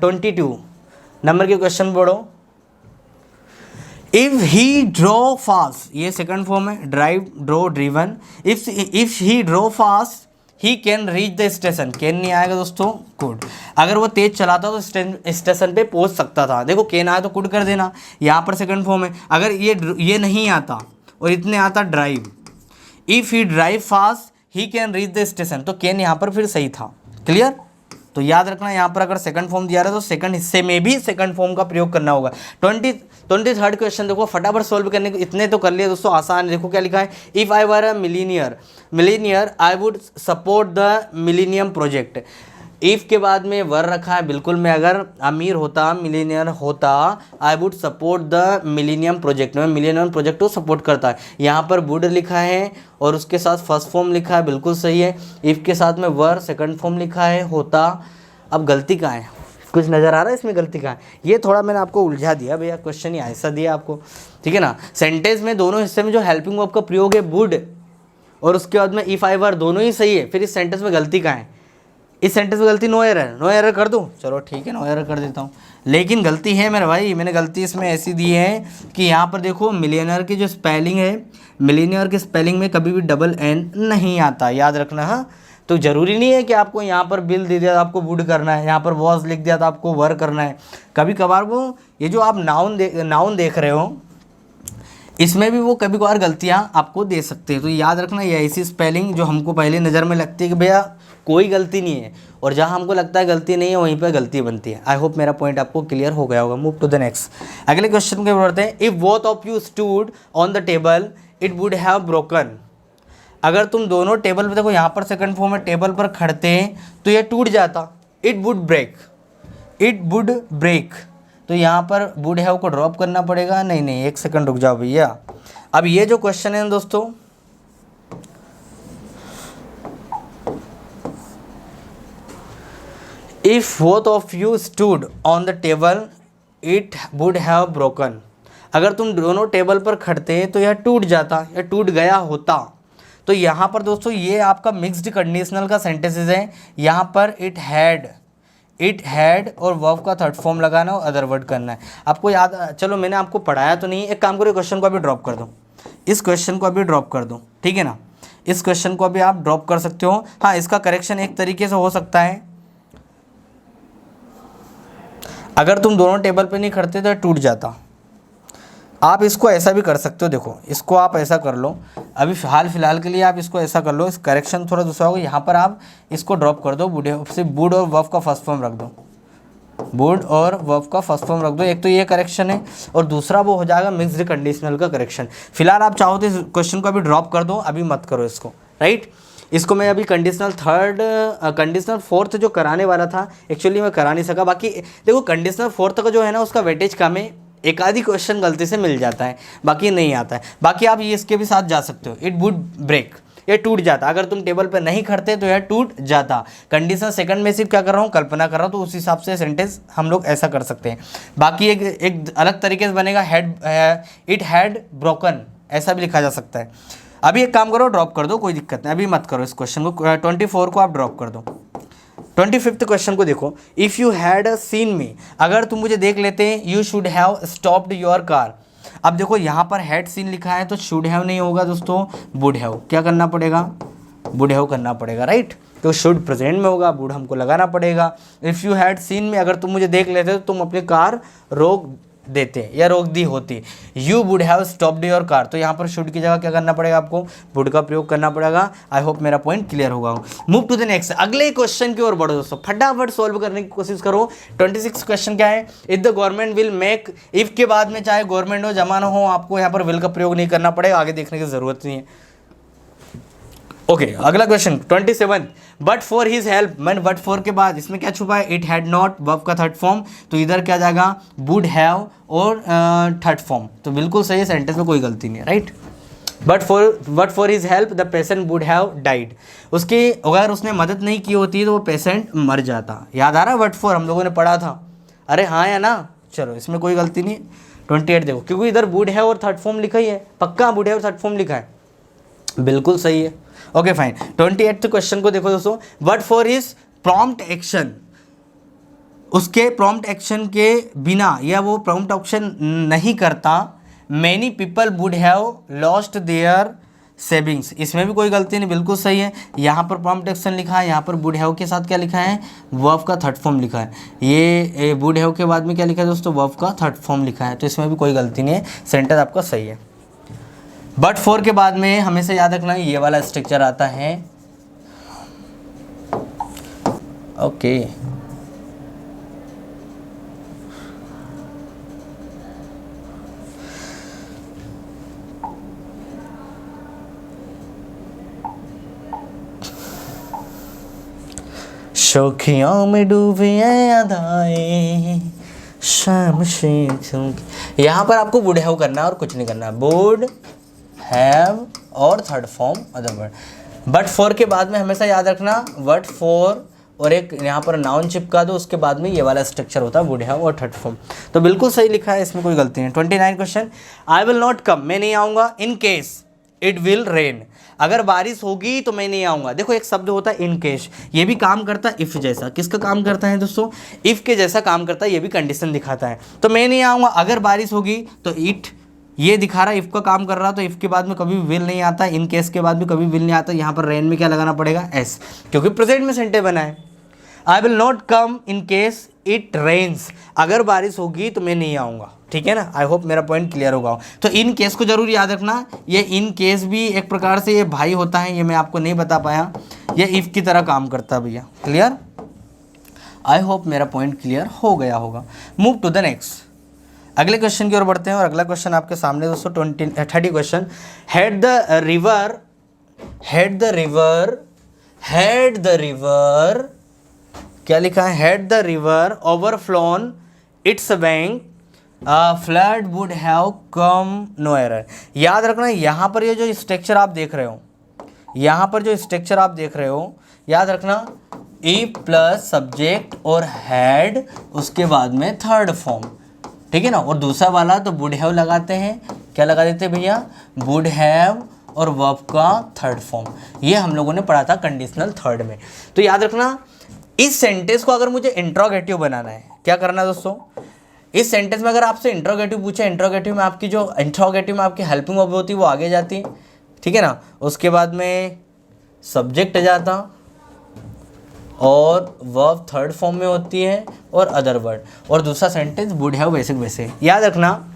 22 number के क्वेश्चन पढ़ो। इफ ही ड्रॉ फास्ट, ये सेकंड फॉर्म है, drive, drove, driven. If he drove fast he can reach the station, can नहीं आएगा दोस्तों, could. अगर वो तेज चलाता तो स्टेशन पे पहुंच सकता था। देखो कैन आया तो कुड कर देना, यहाँ पर सेकंड फॉर्म है। अगर ये नहीं आता और इतने आता drive, if he drive fast he can reach the station, तो कैन यहाँ पर फिर सही था। क्लियर? तो याद रखना यहाँ पर अगर सेकंड फॉर्म दिया रहा है तो सेकंड हिस्से में भी सेकंड फॉर्म का प्रयोग करना होगा। 23rd क्वेश्चन देखो, फटाफट सोल्व करने को, इतने तो कर लिए दोस्तों, आसान है। देखो क्या लिखा है, if I were a millionaire I would support the millennium project. If के बाद में वर रखा है, बिल्कुल मैं अगर अमीर होता, मिलीनियर होता, I would support the millennium project, में मिलीनियम प्रोजेक्ट को सपोर्ट करता है। यहाँ पर वुड लिखा है और उसके साथ फर्स्ट फॉर्म लिखा है, बिल्कुल सही है। इफ़ के साथ में वर सेकंड फॉर्म लिखा है, होता। अब गलती कहाँ है, कुछ नज़र आ रहा है इसमें गलती कहाँ है? ये थोड़ा मैंने आपको उलझा दिया भैया, क्वेश्चन ही ऐसा दिया आपको, ठीक है ना। सेंटेंस में दोनों हिस्से में जो हेल्पिंग वर्ब का प्रयोग है वुड, और उसके बाद में इफ़ आई वर, दोनों ही सही है। फिर इस सेंटेंस में गलती कहाँ है? इस सेंटेंस में गलती नो एरर, नो एरर कर दूँ, चलो ठीक है नो एरर कर देता हूँ। लेकिन गलती है मेरे भाई, मैंने गलती इसमें ऐसी दी है कि यहाँ पर देखो मिलियनर की जो स्पेलिंग है, मिलियनर के स्पेलिंग में कभी भी डबल एन नहीं आता, याद रखना। हाँ, तो ज़रूरी नहीं है कि आपको यहाँ पर बिल दे दिया तो आपको वुड करना है, यहाँ पर वॉज लिख दिया तो आपको वर करना है। कभी कभार वो ये जो आप नाउन देख रहे हो, इसमें भी वो कभी कभार गलतियाँ आपको दे सकते हैं। तो याद रखना, ये ऐसी स्पेलिंग जो हमको पहले नज़र में लगती है कि भैया कोई गलती नहीं है, और जहाँ हमको लगता है गलती नहीं है वहीं पर गलती बनती है। आई होप मेरा पॉइंट आपको क्लियर हो गया होगा। मूव टू द नेक्स्ट, अगले क्वेश्चन के बढ़ते हैं। If both of you stood on the table it would have broken. अगर तुम दोनों टेबल पर, देखो यहाँ पर सेकंड फॉर्म में, टेबल पर खड़ते हैं तो ये टूट जाता, it would break, it would break. तो यहाँ पर वुड हैव को ड्रॉप करना पड़ेगा। नहीं, एक सेकंड रुक जाओ भैया। अब ये जो क्वेश्चन है दोस्तों, if both of you stood on the table it would have broken. अगर तुम दोनों टेबल पर खड़ते हैं तो यह टूट जाता या टूट गया होता। तो यहाँ पर दोस्तों ये आपका मिक्स्ड कंडीशनल का सेंटेंसेस है। यहाँ पर इट हैड और वर्ब का थर्ड फॉर्म लगाना और अदर वर्ड करना है। आपको याद, चलो मैंने आपको पढ़ाया तो नहीं, एक काम करो, क्वेश्चन को अभी ड्रॉप कर दो, इस क्वेश्चन को अभी ड्रॉप कर दो, ठीक है ना। इस क्वेश्चन को अभी आप ड्रॉप कर सकते हो। हाँ, इसका करेक्शन एक तरीके से हो सकता है, अगर तुम दोनों टेबल पे नहीं खड़ते तो टूट जाता। आप इसको ऐसा भी कर सकते हो, देखो इसको आप ऐसा कर लो, अभी हाल फिलहाल के लिए आप इसको ऐसा कर लो, इस करेक्शन थोड़ा दूसरा होगा। यहाँ पर आप इसको ड्रॉप कर दो, वुड और वर्ब का फर्स्ट फॉर्म रख दो, वुड और वर्ब का फर्स्ट फॉर्म रख दो। एक तो ये करेक्शन है और दूसरा वो हो जाएगा मिक्स्ड कंडीशनल का करेक्शन। फिलहाल आप चाहो तो इस क्वेश्चन को अभी ड्रॉप कर दो, अभी मत करो इसको, राइट। इसको मैं अभी कंडीशनल फोर्थ जो कराने वाला था, एक्चुअली मैं करा नहीं सका। बाकी देखो कंडीशनल फोर्थ का जो है ना, उसका वेटेज कम है, एक आधी क्वेश्चन गलती से मिल जाता है, बाकी नहीं आता है। बाकी आप ये इसके भी साथ जा सकते हो, इट वुड ब्रेक, ये टूट जाता। अगर तुम टेबल पर नहीं खड़ते तो यह टूट जाता। कंडीशन सेकंड में सिर्फ क्या कर रहा हूँ, कल्पना कर रहा हूँ, तो उस हिसाब से सेंटेंस हम लोग ऐसा कर सकते हैं। बाकी एक अलग तरीके से बनेगा, इट हैड ब्रोकन, ऐसा भी लिखा जा सकता है। अभी एक काम करो, ड्रॉप कर दो, कोई दिक्कत नहीं, अभी मत करो इस क्वेश्चन को। 24 को आप ड्रॉप कर दो। 25th क्वेश्चन को देखो, इफ़ यू हैड सीन मी, अगर तुम मुझे देख लेते, you should have stopped your car. अब देखो यहाँ पर हैड सीन लिखा है तो शुड हैव नहीं होगा दोस्तों, वुड हैव। क्या करना पड़ेगा, वुड हैव करना पड़ेगा, राइट। तो शुड प्रेजेंट में होगा, वुड हमको लगाना पड़ेगा। इफ़ यू हैड सीन मी, अगर तुम मुझे देख लेते तो तुम अपनी कार रोक देते या रोक दी होती। You would have stopped your car, तो यहाँ पर शुड की जगह क्या करना पड़ेगा, आपको वुड का प्रयोग करना पड़ेगा। आई होप मेरा पॉइंट क्लियर होगा। मूव टू द नेक्स्ट, अगले क्वेश्चन की ओर बढ़ो दोस्तों, फटाफट सोल्व करने की कोशिश करो। 26 क्वेश्चन क्या है, if the government will make, if के बाद में चाहे गवर्नमेंट हो जमाना हो, आपको यहाँ पर विल का प्रयोग नहीं करना पड़ेगा, आगे देखने की जरूरत नहीं है। ओके, अगला question 27, but for his help. मैंने बट फॉर के बाद इसमें क्या छुपा है, इट हैड नॉट, वर्ब का थर्ड फॉर्म, तो इधर क्या जाएगा, वुड हैव और थर्ड फॉर्म। तो बिल्कुल सही है, सेंटेंस में कोई गलती नहीं है, right. But for his help the patient would have died. उसकी अगर उसने मदद नहीं की होती तो वो पेशेंट मर जाता। याद आ रहा है बट फॉर, हम लोगों ने पढ़ा था, अरे हाँ या ना। चलो इसमें कोई गलती नहीं। 28 देखो, क्योंकि इधर वुड हैव और थर्ड फॉर्म लिखा ही है, पक्का वुड हैव और थर्ड फॉर्म लिखा है, बिल्कुल सही है। Okay fine. 28th क्वेश्चन को देखो दोस्तों, but for his prompt action, उसके प्रॉम्प्ट एक्शन के बिना, या वो प्रॉम्प्ट एक्शन नहीं करता, many people would have lost their savings, इसमें भी कोई गलती नहीं, बिल्कुल सही है। यहाँ पर प्रॉम्प्ट एक्शन लिखा है, यहाँ पर वुड हैव के साथ क्या लिखा है, वर्ब का थर्ड फॉर्म लिखा है। ये वुड हैव के बाद में क्या लिखा है दोस्तों, वर्ब का थर्ड फॉर्म लिखा है, तो इसमें भी कोई गलती नहीं है, सेंटेंस आपका सही है। बट फॉर के बाद में हमेशा याद रखना ये वाला स्ट्रक्चर आता है। ओके शौखियों में डूबे अदाएं शाम से चमके, यहाँ पर आपको वुड हैव करना है और कुछ नहीं करना है। वुड हैव और third form other word. But for के बाद में हमेशा याद रखना बट फॉर और एक यहाँ पर नाउन चिपका दो, उसके बाद में ये वाला स्ट्रक्चर होता है वुड हैव और थर्ड फॉर्म। तो बिल्कुल सही लिखा है, इसमें कोई गलती नहीं। 29 क्वेश्चन, आई विल नॉट कम, मैं नहीं आऊँगा, इन केस इट विल रेन, अगर बारिश होगी तो मैं नहीं आऊँगा। देखो एक शब्द होता है इन केस, ये भी काम करता है इफ़ जैसा। किसका काम करता है दोस्तों, इफ़ के जैसा काम करता है, ये भी कंडीशन दिखाता है। तो मैं नहीं आऊँगा, अगर बारिश होगी तो इट, ये दिखा रहा है इफ़ का काम कर रहा, तो इफ़ के बाद में कभी विल नहीं आता, इन केस के बाद में कभी विल नहीं आता। यहाँ पर रेन में क्या लगाना पड़ेगा, एस, क्योंकि प्रेजेंट में सेंटेंस बना है। I will not come in case it rains, अगर बारिश होगी तो मैं नहीं आऊँगा, ठीक है ना। आई होप मेरा पॉइंट क्लियर होगा। तो इन केस को जरूर याद रखना, ये इन केस भी एक प्रकार से ये भाई होता है, ये मैं आपको नहीं बता पाया, ये इफ़ की तरह काम करता है भैया। क्लियर, आई होप मेरा पॉइंट क्लियर हो गया होगा। मूव टू द नेक्स्ट, अगले क्वेश्चन की ओर बढ़ते हैं। और अगला क्वेश्चन आपके सामने दोस्तों 30 question, had the river, had the river, had the river, क्या लिखा है, had the river overflown its bank, flood would have come no error. याद रखना यहाँ पर ये जो स्ट्रक्चर आप देख रहे हो, यहाँ पर जो स्ट्रक्चर आप देख रहे हो, याद रखना इफ प्लस सब्जेक्ट और हैड, उसके बाद में थर्ड फॉर्म, ठीक है ना। और दूसरा वाला तो वुड हैव लगाते हैं, क्या लगा देते हैं भैया, वुड हैव और वर्ब का थर्ड फॉर्म। ये हम लोगों ने पढ़ा था कंडीशनल थर्ड में। तो याद रखना इस सेंटेंस को अगर मुझे इंट्रोगेटिव बनाना है, क्या करना है दोस्तों, इस सेंटेंस में अगर आपसे इंट्रोगेटिव पूछे, इंट्रोगेटिव में आपकी जो इंट्रोगेटिव में आपकी हेल्पिंग वर्ब होती है वो आगे जाती है, ठीक है ना। उसके बाद में सब्जेक्ट आ जाता और वर्ब थर्ड फॉर्म में होती है और अदर वर्ड, और दूसरा सेंटेंस वुड हैव वैसे वैसे। याद रखना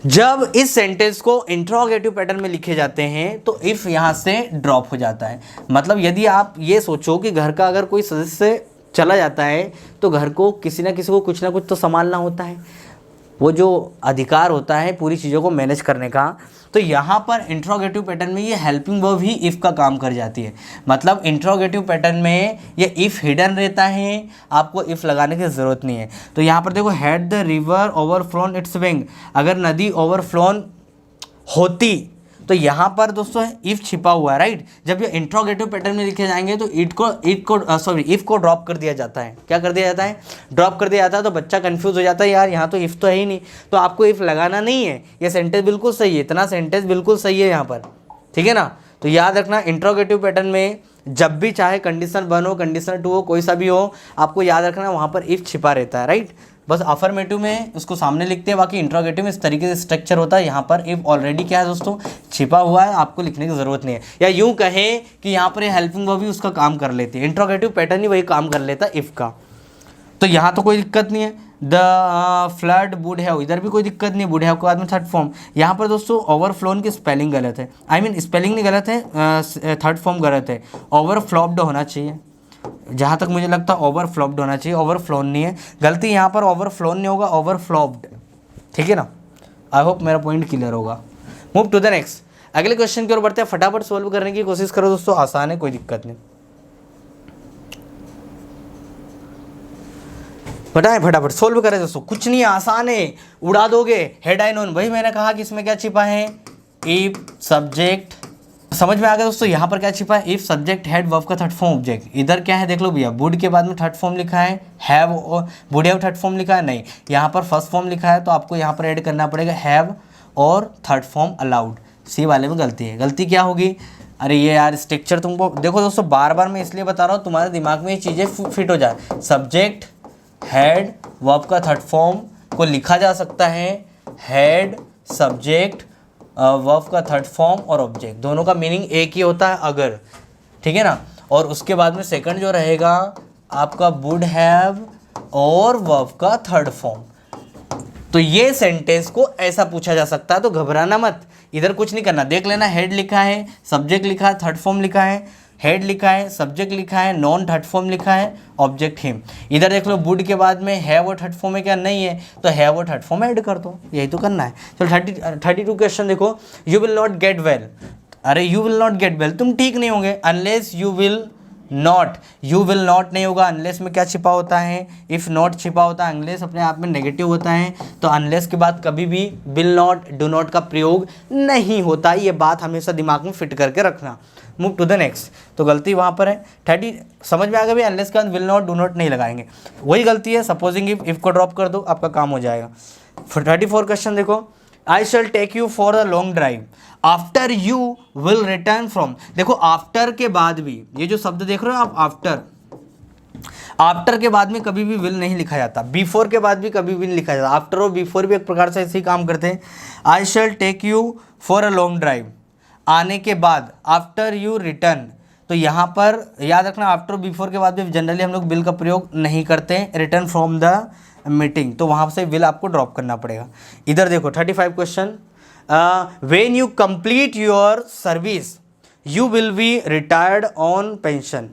जब इस सेंटेंस को इंट्रोगेटिव पैटर्न में लिखे जाते हैं तो इफ़ यहाँ से ड्रॉप हो जाता है। मतलब यदि आप ये सोचो कि घर का अगर कोई सदस्य चला जाता है तो घर को किसी ना किसी को कुछ ना कुछ तो संभालना होता है, वो जो अधिकार होता है पूरी चीज़ों को मैनेज करने का। तो यहाँ पर इंट्रोगेटिव पैटर्न में ये हेल्पिंग वर्ब ही इफ़ का काम कर जाती है। मतलब इंट्रोगेटिव पैटर्न में ये इफ़ हिडन रहता है, आपको इफ़ लगाने की ज़रूरत नहीं है। तो यहाँ पर देखो, had the river overflown its bank, अगर नदी ओवरफ्लोन होती तो यहाँ पर दोस्तों इफ़ छिपा हुआ है, राइट। जब ये इंट्रोगेटिव पैटर्न में लिखे जाएंगे तो इफ़ को ड्रॉप कर दिया जाता है। क्या कर दिया जाता है, ड्रॉप कर दिया जाता है। तो बच्चा कंफ्यूज हो जाता है, यार यहाँ तो इफ़ तो है ही नहीं, तो आपको इफ़ लगाना नहीं है। ये सेंटेंस बिल्कुल सही है, इतना सेंटेंस बिल्कुल सही है यहाँ पर, ठीक है ना। तो याद रखना इंट्रोगेटिव पैटर्न में जब भी चाहे कंडीशन 1 हो, कंडीशन 2 हो, कोई सा भी हो, आपको याद रखना वहाँ पर इफ़ छिपा रहता है, राइट। बस अफर्मेटिव में उसको सामने लिखते हैं, बाकी इंट्रोगेटिव में इस तरीके से स्ट्रक्चर होता है। यहाँ पर इफ़ ऑलरेडी क्या है दोस्तों, छिपा हुआ है, आपको लिखने की ज़रूरत नहीं है। या यूँ कहें कि यहाँ पर ये हेल्पिंग वर्ब भी उसका काम कर लेती है, इंट्रोगेटिव पैटर्न ही वही काम कर लेता है इफ़ का। तो यहाँ तो कोई दिक्कत नहीं है। द फ्लड वुड हैव, इधर भी कोई दिक्कत नहीं है, वुड हैव के बाद में थर्ड फॉर्म। यहाँ पर दोस्तों ओवरफ्लोन की स्पेलिंग गलत है, आई मीन स्पेलिंग नहीं गलत है, थर्ड फॉर्म गलत है, ओवरफ्लॉप्ड होना चाहिए। जहाँ तक मुझे लगता है ओवरफ्लॉप्ड होना चाहिए, ओवरफ्लोन नहीं है। गलती यहाँ पर ओवरफ्लोन नहीं होगा, ओवरफ्लॉप्ड, ठीक है ना। आई होप मेरा पॉइंट क्लियर होगा। मूव टू द नेक्स्ट, अगले क्वेश्चन की ओर बढ़ते हैं। फटाफट सोल्व करने की कोशिश करो दोस्तों, आसान है, कोई दिक्कत नहीं। बताएं फटाफट सोल्व करें दोस्तों, कुछ नहीं आसान है, उड़ा दोगे हेड आई नोन। वही मैंने कहा कि इसमें क्या छिपा है, इफ सब्जेक्ट, समझ में आ गया दोस्तों। यहाँ पर क्या छिपा है, इफ सब्जेक्ट हेड वर्ब का थर्ड फॉर्म ऑब्जेक्ट। इधर क्या है देख लो भैया, वुड के बाद में थर्ड फॉर्म लिखा है, have, would have third form लिखा है, नहीं यहाँ पर फर्स्ट फॉर्म लिखा है, तो आपको यहाँ पर ऐड करना पड़ेगा हैव और थर्ड फॉर्म अलाउड। सी वाले में गलती है, गलती क्या होगी, अरे ये यार स्ट्रक्चर तुमको देखो दोस्तों, बार बार मैं इसलिए बता रहा हूँ तुम्हारे दिमाग में ये चीज़ें फिट हो जाए। सब्जेक्ट हेड वर्ब का थर्ड फॉर्म को लिखा जा सकता है हैड सब्जेक्ट, वर्ब का थर्ड फॉर्म और ऑब्जेक्ट, दोनों का मीनिंग एक ही होता है अगर, ठीक है ना। और उसके बाद में सेकंड जो रहेगा आपका वुड हैव और वर्ब का थर्ड फॉर्म। तो ये सेंटेंस को ऐसा पूछा जा सकता है, तो घबराना मत, इधर कुछ नहीं करना, देख लेना हेड लिखा है, सब्जेक्ट लिखा है, थर्ड फॉर्म लिखा है, हेड लिखा है, सब्जेक्ट लिखा है, नॉन थर्ड फॉर्म लिखा है, ऑब्जेक्ट हिम। इधर देख लो वुड के बाद में हैव और थर्ड फॉर्म में क्या नहीं है, तो हैव और थर्ड फॉर्म ऐड कर दो, यही तो करना है। चलो 32 क्वेश्चन देखो। You will not get well, अरे you will not get well, तुम ठीक नहीं होंगे, unless you will not, you will not नहीं होगा, अनलेस में क्या छिपा होता है, इफ़ नॉट छिपा होता है, अनलेस अपने आप में नेगेटिव होता है, तो अनलेस के बाद कभी भी विल नॉट, डू नॉट का प्रयोग नहीं होता, ये बात हमेशा दिमाग में फिट करके रखना। मूव टू द नेक्स्ट, तो गलती वहाँ पर है 30, समझ में आ गया भी, अनलेस के बाद विल नॉट, डू नॉट नहीं लगाएंगे, वही गलती है। सपोजिंग इफ को ड्रॉप कर दो, आपका काम हो जाएगा। 34 क्वेश्चन देखो। I shall take you for a long drive, after you will return from. देखो आफ्टर के बाद भी, ये जो शब्द देख रहे हो आप, आफ्टर, आफ्टर के बाद में कभी भी विल नहीं लिखा जाता, बिफोर के बाद भी कभी भी नहीं लिखा जाता, आफ्टर और बिफोर भी एक प्रकार से ऐसे ही काम करते हैं। I shall take you for a long drive, आने के बाद, आफ्टर यू रिटर्न, तो यहाँ पर याद रखना आफ्टर बिफोर के बाद भी जनरली हम लोग विल का प्रयोग नहीं करते हैं। रिटर्न फ्रॉम द मीटिंग, तो वहाँ से विल आपको ड्रॉप करना पड़ेगा। इधर देखो 35 question. When you complete your service you will be retired on pension.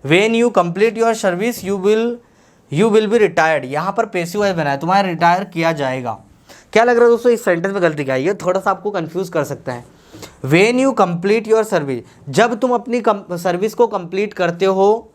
When you complete your service you will be retired, यहाँ पर पैसिव वॉइस बना है, तुम्हारा रिटायर किया जाएगा। क्या लग रहा है दोस्तों इस सेंटेंस में गलती क्या है, ये थोड़ा सा आपको कंफ्यूज कर सकता है। When you complete your service, जब तुम अपनी सर्विस को कंप्लीट करते हो,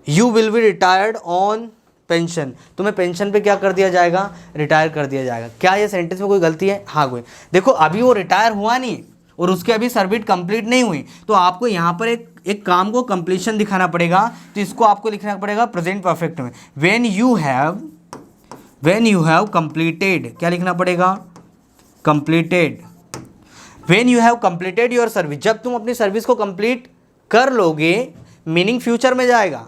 you will be retired on pension, तुम्हें पेंशन पे क्या कर दिया जाएगा, रिटायर कर दिया जाएगा। क्या ये सेंटेंस में कोई गलती है, हाँ कोई। देखो अभी वो रिटायर हुआ नहीं और उसके अभी सर्विस कंप्लीट नहीं हुई, तो आपको यहाँ पर एक काम को कंप्लीशन दिखाना पड़ेगा, तो इसको आपको लिखना पड़ेगा प्रेजेंट परफेक्ट में। व्हेन यू हैव कंप्लीटेड, क्या लिखना पड़ेगा, completed. When you have completed your service, जब तुम अपनी सर्विस को कंप्लीट कर लोगे, मीनिंग फ्यूचर में जाएगा,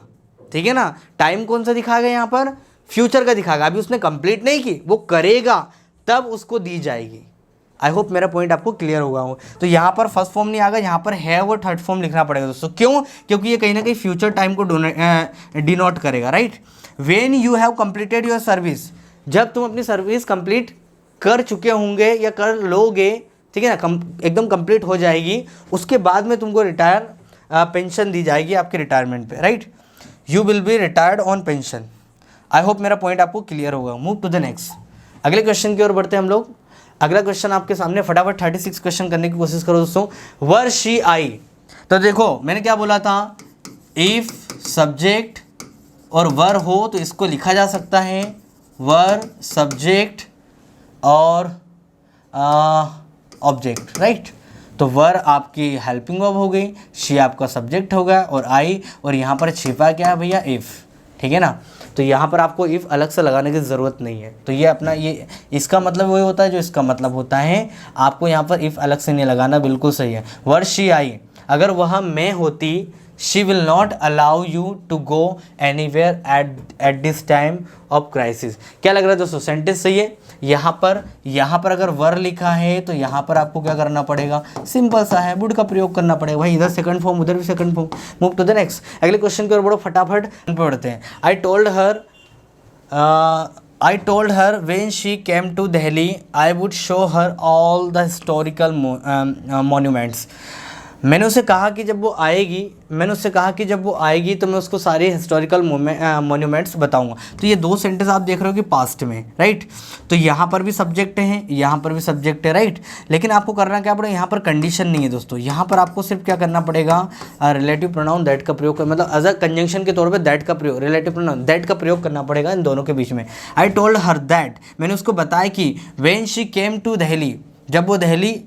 ठीक है ना। टाइम कौन सा दिखाएगा यहाँ पर, फ्यूचर का दिखाएगा, अभी उसने कंप्लीट नहीं की, वो करेगा तब उसको दी जाएगी। आई होप मेरा पॉइंट आपको क्लियर होगा हो। तो यहाँ पर फर्स्ट फॉर्म नहीं आएगा, यहाँ पर हैव और थर्ड फॉर्म लिखना पड़ेगा दोस्तों। क्यों, क्योंकि ये कहीं ना कहीं फ्यूचर टाइम को डिनोट करेगा, right. When you have completed your service, जब तुम अपनी सर्विस कंप्लीट कर चुके होंगे या कर लोगे, ठीक है ना, एकदम कंप्लीट हो जाएगी, उसके बाद में तुमको रिटायर पेंशन दी जाएगी आपके रिटायरमेंट पे, right. You will be retired on pension. I hope मेरा पॉइंट आपको क्लियर होगा। मूव टू द नेक्स्ट, अगले क्वेश्चन की ओर बढ़ते हैं हम लोग। अगला क्वेश्चन आपके सामने, फटाफट 36 क्वेश्चन करने की कोशिश करो दोस्तों। वर शी आई, तो देखो मैंने क्या बोला था, इफ सब्जेक्ट और वर हो तो इसको लिखा जा सकता है वर सब्जेक्ट और ऑब्जेक्ट, राइट। तो वर आपकी हेल्पिंग वर्ब हो गई, शी आपका सब्जेक्ट हो गया और आई, और यहाँ पर छिपा क्या है भैया, इफ़, ठीक है ना। तो यहाँ पर आपको इफ़ अलग से लगाने की ज़रूरत नहीं है, तो ये अपना ये इसका मतलब वही होता है जो इसका मतलब होता है, आपको यहाँ पर इफ़ अलग से नहीं लगाना, बिल्कुल सही है। वर शी आई, अगर वह मैं होती, she will not allow you to go anywhere at this time of crisis. क्या लग रहा है दोस्तों, सेंटेंस सही है। यहाँ पर अगर वर लिखा है तो यहाँ पर आपको क्या करना पड़ेगा, सिंपल सा है, वुड का प्रयोग करना पड़ेगा भाई, इधर सेकंड फॉर्म उधर भी second form. Move to the next, अगले क्वेश्चन की ओर बढ़ो, फटाफट पढ़ते हैं। I told her when she came to Delhi, I would show her all the historical monuments. मैंने उससे कहा कि जब वो आएगी तो मैं उसको सारे हिस्टोरिकल मोन्यूमेंट्स बताऊंगा। तो ये दो सेंटेंस आप देख रहे हो कि पास्ट में, राइट। तो यहाँ पर भी सब्जेक्ट है, यहाँ पर भी सब्जेक्ट है, राइट। लेकिन आपको करना क्या पड़ेगा, यहाँ पर कंडीशन नहीं है दोस्तों, यहाँ पर आपको सिर्फ क्या करना पड़ेगा, रिलेटिव प्रोनाउन दैट का प्रयोग, मतलब एज अ कंजंक्शन के तौर पर दैट का प्रयोग, रिलेटिव प्रोनाउन दैट का प्रयोग करना पड़ेगा इन दोनों के बीच में। आई टोल्ड हर दैट, मैंने उसको बताया कि when she came to Delhi, जब वो दिल्ली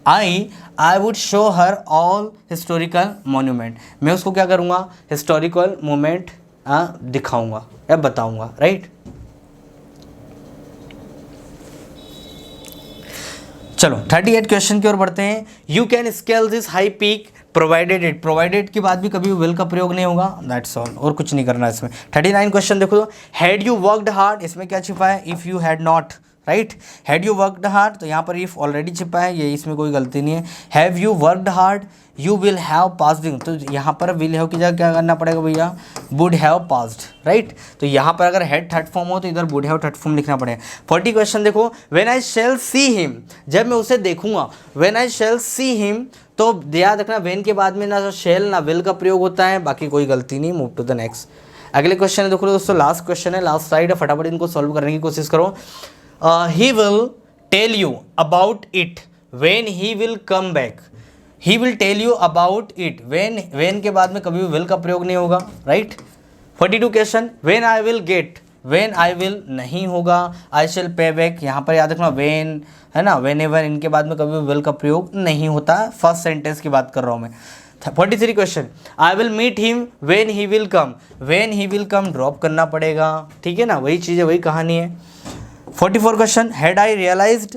आई would show her all historical monument, मैं उसको क्या करूँगा, हिस्टोरिकल मोमेंट दिखाऊंगा या बताऊंगा, राइट। चलो 38 क्वेश्चन की ओर बढ़ते हैं। You can scale this high peak provided के बाद भी कभी विल का प्रयोग नहीं होगा, दैट्स ऑल, और कुछ नहीं करना इसमें। 39 क्वेश्चन देखो, हैड यू वर्कड हार्ड, इसमें क्या छिपा है, if you had not, right. Had you worked hard, तो यहाँ पर इफ ऑलरेडी छिपा है, ये इसमें कोई गलती नहीं है। Have you worked hard, you will have passed, तो यहाँ पर विल हैव की जगह क्या करना पड़ेगा भैया, वुड हैव पास्ड, राइट। तो यहाँ पर अगर हैड थर्ड फॉर्म हो तो इधर वुड हैव थर्ड फॉर्म लिखना पड़ेगा। 40 क्वेश्चन देखो, when I shell see him, जब मैं उसे देखूंगा, when I shell see him, तो याद रखना व्हेन के बाद में ना शैल ना विल का प्रयोग होता है, बाकी कोई गलती नहीं। Move to the next. अगले क्वेश्चन है देखो दोस्तों, लास्ट क्वेश्चन है, लास्ट स्लाइड है, फटाफट इनको सॉल्व करने की कोशिश करो। He will tell you about it when he will come back, he will tell you about it, when के बाद में कभी भी विल का प्रयोग नहीं होगा, right. 42 question, when I will get, when I will नहीं होगा, आई शैल पे बैक, यहाँ पर याद रखना व्हेन है ना, व्हेन एवर, इनके बाद में कभी भी विल का प्रयोग नहीं होता। फर्स्ट सेंटेंस की बात कर रहा हूँ मैं। 43 question, I will meet him when he will come, when he will come drop करना पड़ेगा, ठीक है ना, वही चीज़ है, वही कहानी है। 44 question, had I realized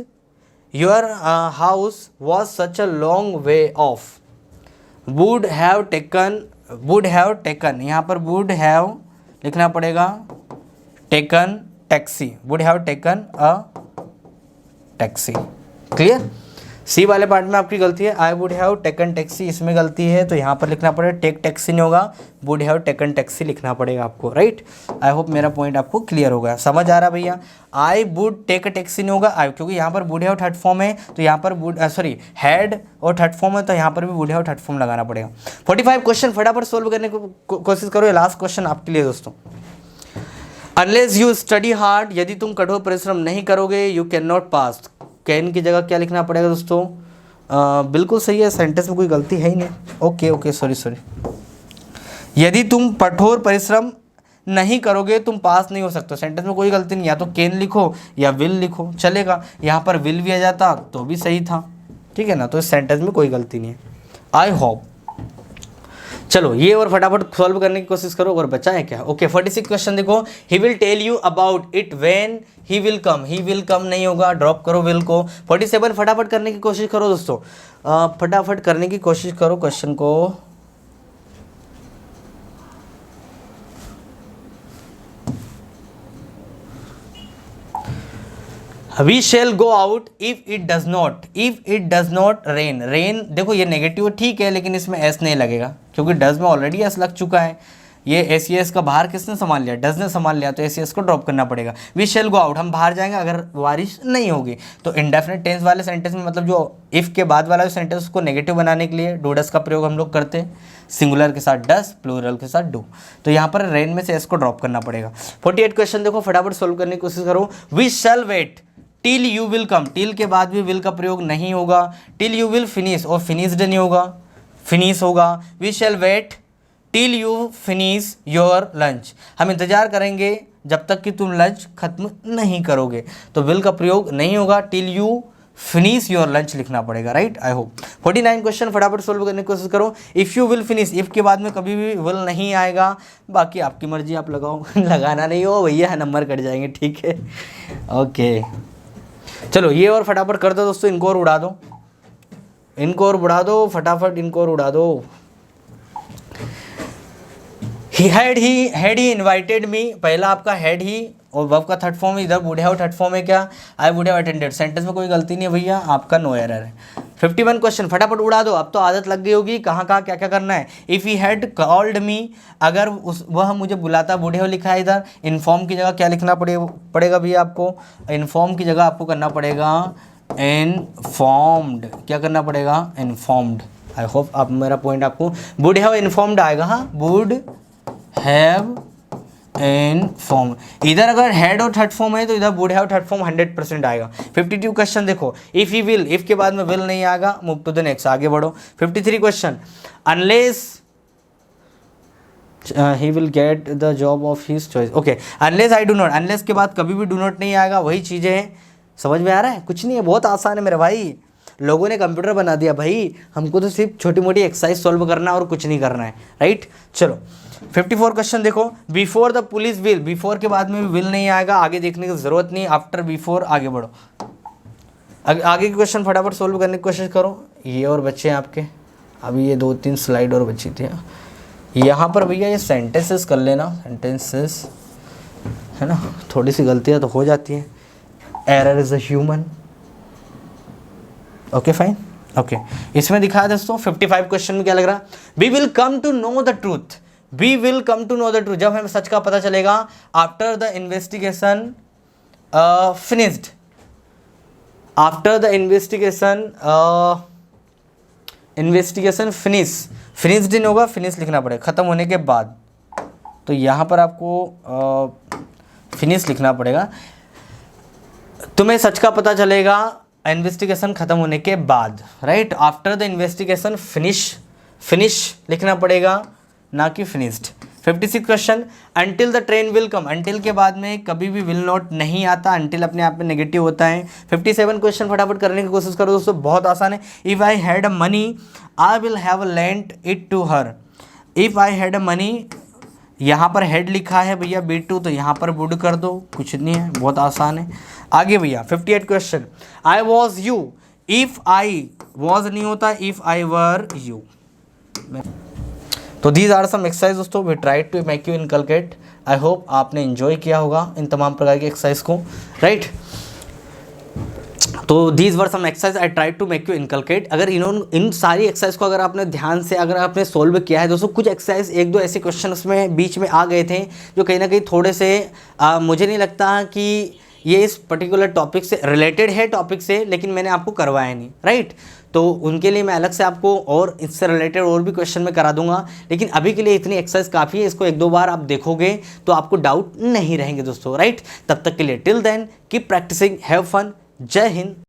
your house was such a long way off, would have taken, यहाँ पर वुड हैव लिखना पड़ेगा taken taxi, would have taken a taxi, clear. C वाले पार्ट में आपकी गलती है, I would have taken taxi, इसमें गलती है, तो यहाँ पर लिखना पड़ेगा टेक टैक्सी नहीं होगा, वुड हैव टेकन टैक्सी लिखना पड़ेगा आपको, राइट। आई होप मेरा पॉइंट आपको क्लियर हो गया, समझ आ रहा भैया। I would take a taxi नहीं होगा, आई, क्योंकि यहाँ पर वुड हैव थर्ड फॉर्म है, तो यहाँ पर वुड सॉरी हैड और थर्ड फॉर्म है, तो यहाँ पर भी वुड हैव थर्ड फॉर्म लगाना पड़ेगा। 45 क्वेश्चन फटाफट सोल्व करने की कोशिश करो, ये लास्ट क्वेश्चन आपके लिए दोस्तों। अनलेस यू स्टडी हार्ड, यदि तुम कठोर परिश्रम नहीं करोगे, you can not pass, can की जगह क्या लिखना पड़ेगा दोस्तों, बिल्कुल सही है, सेंटेंस में कोई गलती है ही नहीं। ओके सॉरी, यदि तुम कठोर परिश्रम नहीं करोगे तुम पास नहीं हो सकते, सेंटेंस में कोई गलती नहीं, या तो कैन लिखो या विल लिखो चलेगा, यहाँ पर विल भी आ जाता तो भी सही था, ठीक है ना, तो इस सेंटेंस में कोई गलती नहीं है। आई होप, चलो ये और फटाफट सॉल्व करने की कोशिश करो, और बचा है क्या। ओके 46 क्वेश्चन देखो, he will tell you about it when he will come, he will come नहीं होगा, ड्रॉप करो विल को। 47 फटाफट करने की कोशिश करो दोस्तों, फटाफट करने की कोशिश करो क्वेश्चन को। We shall go out if it does not rain, rain देखो ये नेगेटिव ठीक है, लेकिन इसमें एस नहीं लगेगा, क्योंकि डज में ऑलरेडी एस लग चुका है, ये एस ई एस का बाहर किसने संभाल लिया, डज ने संभाल लिया, तो एस ई एस को ड्रॉप करना पड़ेगा। वी शेल गो आउट, हम बाहर जाएंगे अगर बारिश नहीं होगी, तो इंडेफिनिट टेंस वाले सेंटेंस में, मतलब जो इफ़ के बाद वाला सेंटेंस उसको नेगेटिव बनाने के लिए डू डस का प्रयोग हम लोग करते हैं, सिंगुलर के साथ डस, प्लूरल के साथ डू, तो यहाँ पर रेन में से एस को ड्रॉप करना पड़ेगा। 48 क्वेश्चन देखो, फटाफट सोल्व करने की कोशिश करो। We shall wait till you will come, till के बाद भी विल का प्रयोग नहीं होगा, टिल यू विल फिनिश, और फिनिश्ड नहीं होगा, फिनिश होगा। We shall wait till you finish your lunch, हम इंतजार करेंगे जब तक कि तुम लंच खत्म नहीं करोगे, तो विल का प्रयोग नहीं होगा, till you finish your lunch लिखना पड़ेगा, राइट। आई होप 49 क्वेश्चन फटाफट सोल्व करने की कोशिश करो। If you will finish, if के बाद में कभी भी विल नहीं आएगा, बाकी आपकी मर्जी, आप लगाओ लगाना नहीं हो भैया, नंबर कट जाएंगे, ठीक है। ओके चलो ये और फटाफट कर दो दोस्तों, इनको और उड़ा दो, इनको और उड़ा दो फटाफट, इनको और उड़ा दो। हैड ही इन्वाइटेड मी, पहला आपका हैड ही और वर्ब का थर्ड फॉर्म, इधर वुड हैव थर्ड फॉर्म है क्या, आई वुड हैव अटेंडेड, सेंटेंस में कोई गलती नहीं है भैया, आपका नो एरर है। 51 क्वेश्चन फटाफट उड़ा दो, अब तो आदत लग गई होगी कहाँ कहाँ क्या क्या करना है। If he had called me, अगर वह मुझे बुलाता, वुड हैव लिखा है इधर, इन्फॉर्म की जगह क्या लिखना पड़ेगा भैया आपको, इन्फॉर्म की जगह आपको करना पड़ेगा इन्फॉर्म्ड, क्या करना पड़ेगा, इन्फॉर्म्ड। आई होप आप मेरा पॉइंट आपको, वुड हैव इन्फॉर्म्ड आएगा, हाँ वुड हैव इन्फॉर्म, इधर अगर हैड और थर्ड फॉर्म है तो इधर वुड हैव थर्ड फॉर्म 100% आएगा। 52 क्वेश्चन देखो, इफ ही विल, इफ के बाद में विल नहीं आएगा, मूव टू द नेक्स्ट, आगे बढ़ो। 53 question, unless he will get the job of his choice, okay unless I do not, unless के बाद कभी भी डू नॉट नहीं आएगा, वही चीज़ें हैं, समझ में आ रहा है, कुछ नहीं है, बहुत आसान है मेरे भाई, लोगों ने कंप्यूटर बना दिया भाई, हमको तो सिर्फ छोटी मोटी एक्सरसाइज सॉल्व करना है और कुछ नहीं करना है, राइट। चलो 54 क्वेश्चन देखो, before the police will, before के बाद में भी विल नहीं आएगा, आगे देखने की जरूरत नहीं, आफ्टर बिफोर आगे बढ़ो। आगे के क्वेश्चन फटाफट सोल्व करने की कोशिश करो, ये और बच्चे हैं आपके, अभी ये 2-3 स्लाइड और बची थी। यहाँ पर भैया ये सेंटेंसेस कर लेना, सेंटेंसेस है ना, थोड़ी सी गलतियाँ तो हो जाती हैं, error is a human. Okay fine, okay. इसमें दिखाया दोस्तों 55 क्वेश्चन में क्या लग रहा, we will come to know the truth, we will come to know the truth, जब हमें सच का पता चलेगा, after the investigation finished, after the investigation finished नहीं होगा, फिनिश लिखना पड़ेगा, खत्म होने के बाद, तो यहाँ पर आपको फिनिश लिखना पड़ेगा। तुम्हें सच का पता चलेगा इन्वेस्टिगेशन खत्म होने के बाद, right, after the investigation finish लिखना पड़ेगा, ना कि finished. 56 question, until the train will come, until के बाद में कभी भी विल नॉट नहीं आता, अंटिल अपने आप में नेगेटिव होता है। 57 क्वेश्चन फटाफट करने की कोशिश करो दोस्तों, बहुत आसान है। If I had money I will have lent it to her, if I had money, यहाँ पर हेड लिखा है भैया B2, तो यहाँ पर वुड कर दो, कुछ नहीं है, बहुत आसान है। आगे भैया 58 question, I was you, if I was नहीं होता, इफ़ आई वर यू। तो दीज आर सम एक्सरसाइज दोस्तों, we try to make you inculcate. I hope आपने एंजॉय किया होगा इन तमाम प्रकार की एक्सरसाइज को, राइट। तो these were some exercise I try to make you inculcate. अगर इन सारी एक्सरसाइज को अगर आपने ध्यान से अगर आपने सोल्व किया है दोस्तों, कुछ एक्सरसाइज एक दो ऐसे क्वेश्चन उसमें बीच में आ गए थे जो कहीं ना कहीं थोड़े से मुझे नहीं लगता कि ये इस पर्टिकुलर टॉपिक से रिलेटेड है टॉपिक से, लेकिन मैंने आपको करवाया नहीं, राइट। तो उनके लिए मैं अलग से आपको और इससे रिलेटेड और भी क्वेश्चन में करा दूंगा, लेकिन अभी के लिए इतनी एक्सरसाइज काफ़ी है। इसको एक दो बार आप देखोगे तो आपको डाउट नहीं रहेंगे दोस्तों, राइट। तब तक के लिए till then keep practising, have fun, जय हिंद।